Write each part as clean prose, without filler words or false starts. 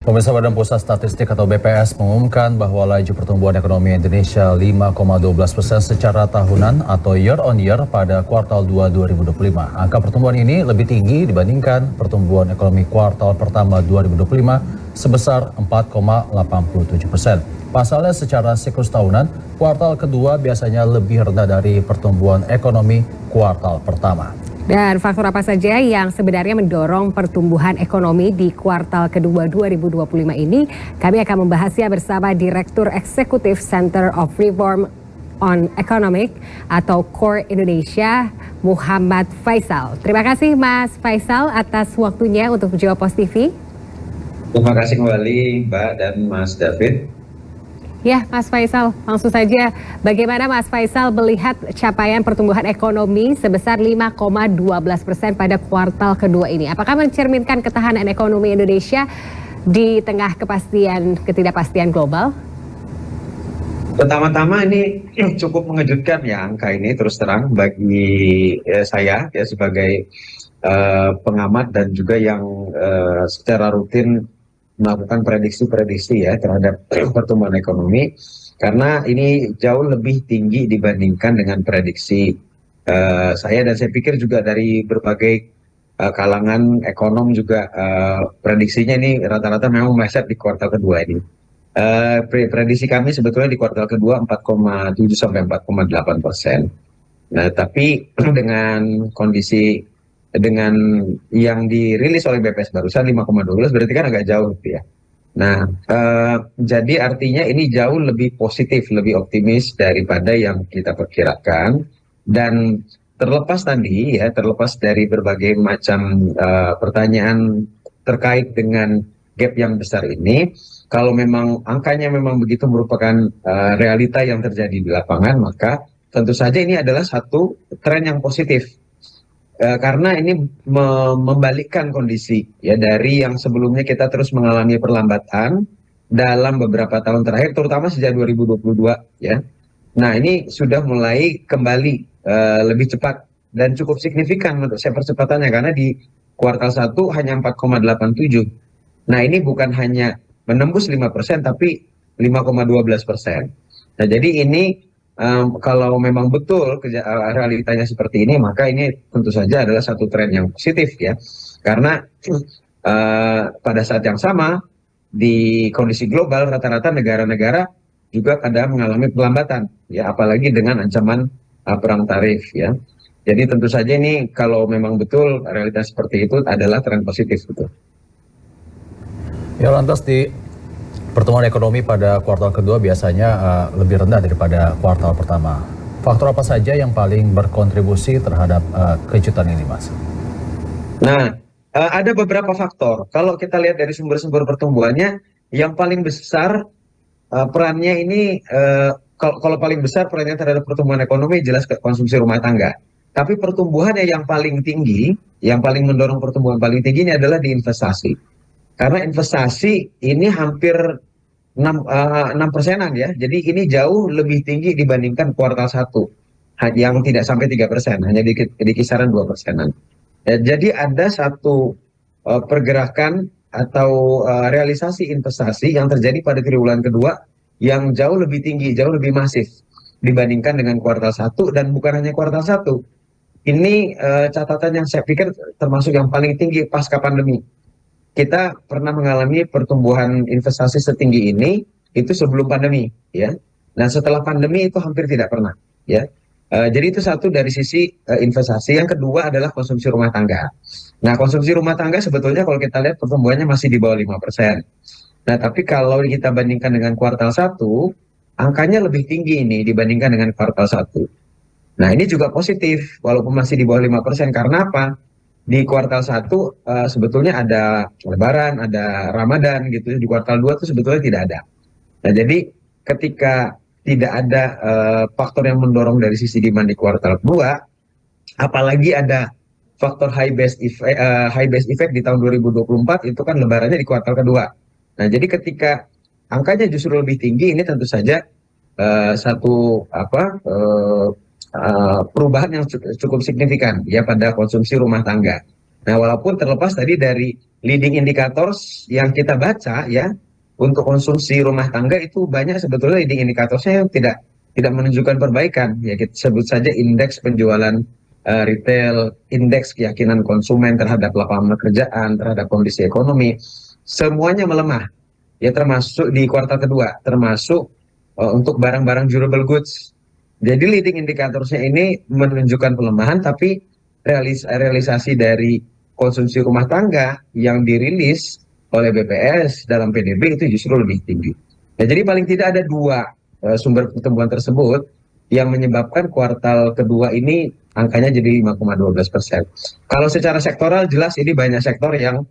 Pemirsa, Badan Pusat Statistik atau BPS mengumumkan bahwa laju pertumbuhan ekonomi Indonesia 5,12% secara tahunan atau year on year pada kuartal 2 2025. Angka pertumbuhan ini lebih tinggi dibandingkan pertumbuhan ekonomi kuartal pertama 2025 sebesar 4,87%. Pasalnya secara siklus tahunan, kuartal kedua biasanya lebih rendah dari pertumbuhan ekonomi kuartal pertama. Dan faktor apa saja yang sebenarnya mendorong pertumbuhan ekonomi di kuartal kedua 2025 ini? Kami akan membahasnya bersama Direktur Eksekutif Center of Reform on Economic atau CORE Indonesia, Muhammad Faisal. Terima kasih Mas Faisal atas waktunya untuk menjawab Pos TV. Terima kasih kembali Mbak dan Mas David. Ya, Mas Faisal, langsung saja. Bagaimana Mas Faisal melihat capaian pertumbuhan ekonomi sebesar 5,12% pada kuartal kedua ini? Apakah mencerminkan ketahanan ekonomi Indonesia di tengah ketidakpastian global? Pertama-tama ini cukup mengejutkan ya angka ini terus terang bagi saya ya sebagai pengamat dan juga yang secara rutin melakukan prediksi-prediksi ya terhadap pertumbuhan ekonomi, karena ini jauh lebih tinggi dibandingkan dengan prediksi saya, dan saya pikir juga dari berbagai kalangan ekonom juga prediksinya ini rata-rata memang meleset di kuartal kedua ini. Prediksi kami sebetulnya di kuartal kedua 4,7 sampai 4,8%. Nah, tapi dengan kondisi dengan yang dirilis oleh BPS barusan 5,12 berarti kan agak jauh gitu ya. Nah, jadi artinya ini jauh lebih positif, lebih optimis daripada yang kita perkirakan. Dan terlepas dari berbagai macam pertanyaan terkait dengan gap yang besar ini, kalau memang angkanya memang begitu merupakan realita yang terjadi di lapangan, maka tentu saja ini adalah satu tren yang positif. Karena ini membalikkan kondisi ya dari yang sebelumnya kita terus mengalami perlambatan dalam beberapa tahun terakhir, terutama sejak 2022 ya. Nah, ini sudah mulai kembali lebih cepat dan cukup signifikan menurut saya percepatannya, karena di kuartal 1 hanya 4,87. Nah, ini bukan hanya menembus 5% tapi 5,12%. Nah, jadi ini kalau memang betul realitanya seperti ini, maka ini tentu saja adalah satu tren yang positif ya. Karena pada saat yang sama di kondisi global rata-rata negara-negara juga kadang mengalami perlambatan ya, apalagi dengan ancaman perang tarif ya. Jadi tentu saja ini kalau memang betul realitas seperti itu adalah tren positif betul. Ya, lantas di pertumbuhan ekonomi pada kuartal kedua biasanya lebih rendah daripada kuartal pertama. Faktor apa saja yang paling berkontribusi terhadap kejutan ini, Mas? Nah, ada beberapa faktor. Kalau kita lihat dari sumber-sumber pertumbuhannya, yang paling besar perannya ini, kalau paling besar perannya terhadap pertumbuhan ekonomi jelas ke konsumsi rumah tangga. Tapi pertumbuhannya yang paling tinggi, yang paling mendorong pertumbuhan paling tinggi ini adalah di investasi. Karena investasi ini hampir 6%-an ya. Jadi ini jauh lebih tinggi dibandingkan kuartal 1 yang tidak sampai 3%, hanya di kisaran 2%-an. Jadi ada satu pergerakan atau realisasi investasi yang terjadi pada triwulan kedua yang jauh lebih tinggi, jauh lebih masif dibandingkan dengan kuartal 1, dan bukan hanya kuartal 1. Ini catatan yang saya pikir termasuk yang paling tinggi pasca pandemi. Kita pernah mengalami pertumbuhan investasi setinggi ini itu sebelum pandemi ya. Nah, setelah pandemi itu hampir tidak pernah ya. Jadi itu satu dari sisi investasi. Yang kedua adalah konsumsi rumah tangga. Nah, konsumsi rumah tangga sebetulnya kalau kita lihat pertumbuhannya masih di bawah 5%. Nah, tapi kalau kita bandingkan dengan kuartal 1, angkanya lebih tinggi ini dibandingkan dengan kuartal 1. Nah, ini juga positif walaupun masih di bawah 5%. Karena apa? Di kuartal 1 sebetulnya ada Lebaran, ada Ramadan gitu. Di kuartal 2 itu sebetulnya tidak ada. Nah, jadi ketika tidak ada faktor yang mendorong dari sisi demand di kuartal 2, apalagi ada faktor high base effect di tahun 2024, itu kan Lebarannya di kuartal kedua. Nah, jadi ketika angkanya justru lebih tinggi, ini tentu saja satu perubahan yang cukup signifikan ya pada konsumsi rumah tangga. Nah, walaupun terlepas tadi dari leading indicators yang kita baca ya untuk konsumsi rumah tangga itu banyak sebetulnya leading indicatorsnya yang tidak menunjukkan perbaikan. Ya kita sebut saja indeks penjualan retail, indeks keyakinan konsumen terhadap lapangan pekerjaan, terhadap kondisi ekonomi, semuanya melemah. Ya termasuk di kuartal kedua, termasuk untuk barang-barang durable goods. Jadi leading indicatorsnya ini menunjukkan pelemahan, tapi realisasi dari konsumsi rumah tangga yang dirilis oleh BPS dalam PDB itu justru lebih tinggi. Nah, jadi paling tidak ada dua sumber pertumbuhan tersebut yang menyebabkan kuartal kedua ini angkanya jadi 5,12%. Kalau secara sektoral jelas ini banyak sektor yang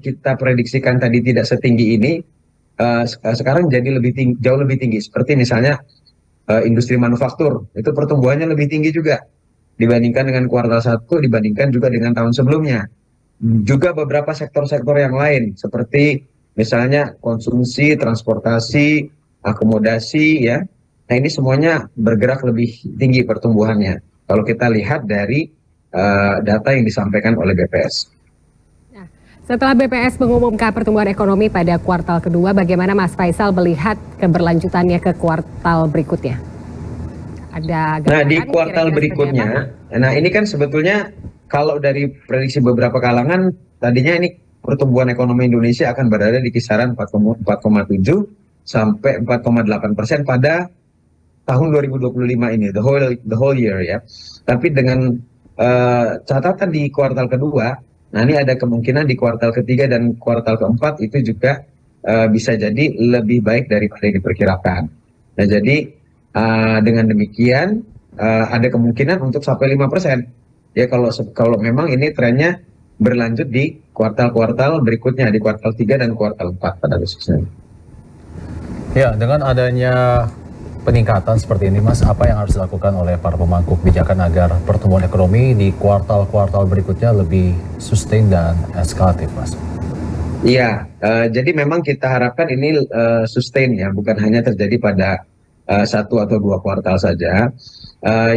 kita prediksikan tadi tidak setinggi ini sekarang jadi jauh lebih tinggi. Seperti misalnya industri manufaktur itu pertumbuhannya lebih tinggi juga dibandingkan dengan kuartal 1, dibandingkan juga dengan tahun sebelumnya. Juga beberapa sektor-sektor yang lain seperti misalnya konsumsi, transportasi, akomodasi ya. Nah ini semuanya bergerak lebih tinggi pertumbuhannya kalau kita lihat dari data yang disampaikan oleh BPS. Nah, setelah BPS mengumumkan pertumbuhan ekonomi pada kuartal kedua, bagaimana Mas Faisal melihat keberlanjutannya ke kuartal berikutnya? Nah di kuartal berikutnya, nah ini kan sebetulnya kalau dari prediksi beberapa kalangan, tadinya ini pertumbuhan ekonomi Indonesia akan berada di kisaran 4,7 sampai 4,8% pada tahun 2025 ini, the whole year ya. Tapi dengan catatan di kuartal kedua, nah ini ada kemungkinan di kuartal ketiga dan kuartal keempat itu juga bisa jadi lebih baik daripada yang diperkirakan. Nah jadi dengan demikian ada kemungkinan untuk sampai 5%. Ya kalau memang ini trennya berlanjut di kuartal-kuartal berikutnya, di kuartal 3 dan kuartal 4 pada khususnya. Ya, dengan adanya peningkatan seperti ini Mas, apa yang harus dilakukan oleh para pemangku kebijakan agar pertumbuhan ekonomi di kuartal-kuartal berikutnya lebih sustain dan eskalatif Mas? Iya, jadi memang kita harapkan ini sustain ya, bukan hanya terjadi pada 1 atau 2 kuartal saja.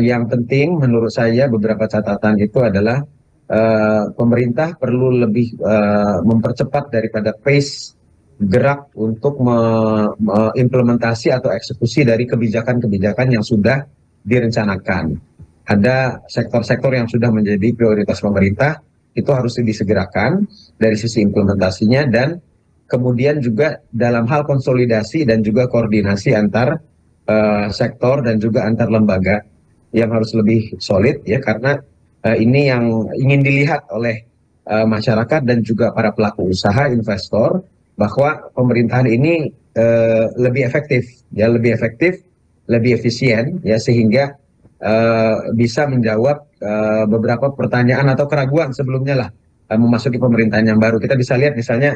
Yang penting menurut saya beberapa catatan itu adalah pemerintah perlu lebih mempercepat daripada pace gerak untuk mengimplementasi atau eksekusi dari kebijakan-kebijakan yang sudah direncanakan. Ada sektor-sektor yang sudah menjadi prioritas pemerintah, itu harus disegerakan dari sisi implementasinya, dan kemudian juga dalam hal konsolidasi dan juga koordinasi antar sektor dan juga antar lembaga yang harus lebih solid ya, karena ini yang ingin dilihat oleh masyarakat dan juga para pelaku usaha, investor, bahwa pemerintahan ini lebih efektif, lebih efisien ya, sehingga bisa menjawab beberapa pertanyaan atau keraguan sebelumnya lah memasuki pemerintahan yang baru. Kita bisa lihat misalnya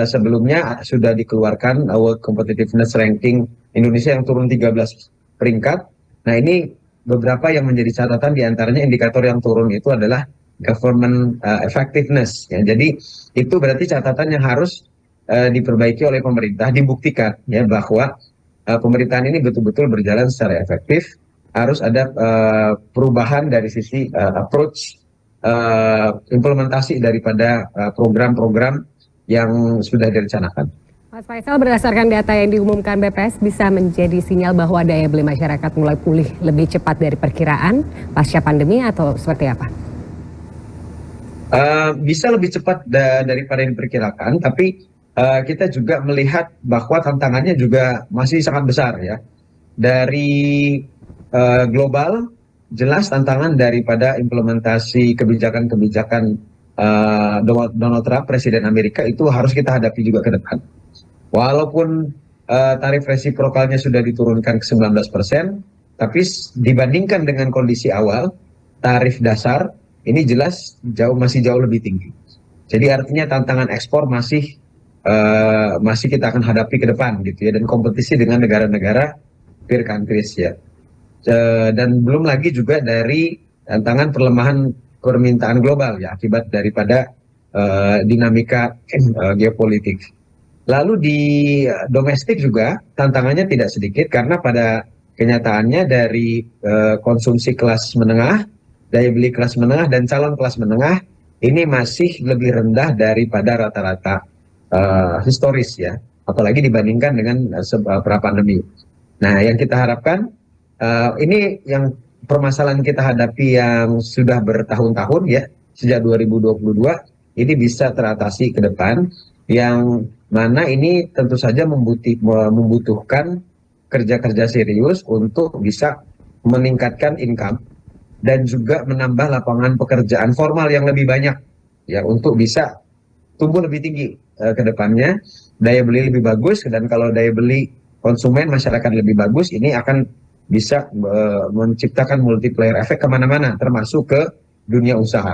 sebelumnya sudah dikeluarkan World Competitiveness Ranking Indonesia yang turun 13 peringkat. Nah ini beberapa yang menjadi catatan, diantaranya indikator yang turun itu adalah government effectiveness. Ya. Jadi itu berarti catatan yang harus diperbaiki oleh pemerintah, dibuktikan ya bahwa pemerintahan ini betul-betul berjalan secara efektif. Harus ada perubahan dari sisi approach implementasi daripada program-program yang sudah direncanakan. Mas Faisal, berdasarkan data yang diumumkan BPS bisa menjadi sinyal bahwa daya beli masyarakat mulai pulih lebih cepat dari perkiraan pasca pandemi atau seperti apa? Bisa lebih cepat daripada yang diperkirakan, tapi kita juga melihat bahwa tantangannya juga masih sangat besar ya. Dari global, jelas tantangan daripada implementasi kebijakan-kebijakan Donald Trump, Presiden Amerika, itu harus kita hadapi juga ke depan. Walaupun tarif resiprokalnya sudah diturunkan ke 19%, tapi dibandingkan dengan kondisi awal, tarif dasar ini jelas masih jauh lebih tinggi. Jadi artinya tantangan ekspor masih kita akan hadapi ke depan gitu ya, dan kompetisi dengan negara-negara peer countries ya. Dan belum lagi juga dari tantangan perlemahan permintaan global ya akibat daripada dinamika geopolitik. Lalu di domestik juga tantangannya tidak sedikit, karena pada kenyataannya dari konsumsi kelas menengah, daya beli kelas menengah dan calon kelas menengah ini masih lebih rendah daripada rata-rata historis ya, apalagi dibandingkan dengan pra-pandemi. Nah, yang kita harapkan ini yang permasalahan kita hadapi yang sudah bertahun-tahun ya, sejak 2022 ini bisa teratasi ke depan, yang mana ini tentu saja membutuhkan kerja-kerja serius untuk bisa meningkatkan income dan juga menambah lapangan pekerjaan formal yang lebih banyak ya, untuk bisa tumbuh lebih tinggi ke depannya, daya beli lebih bagus, dan kalau daya beli konsumen masyarakat lebih bagus, ini akan bisa menciptakan multiplier efek kemana-mana, termasuk ke dunia usaha.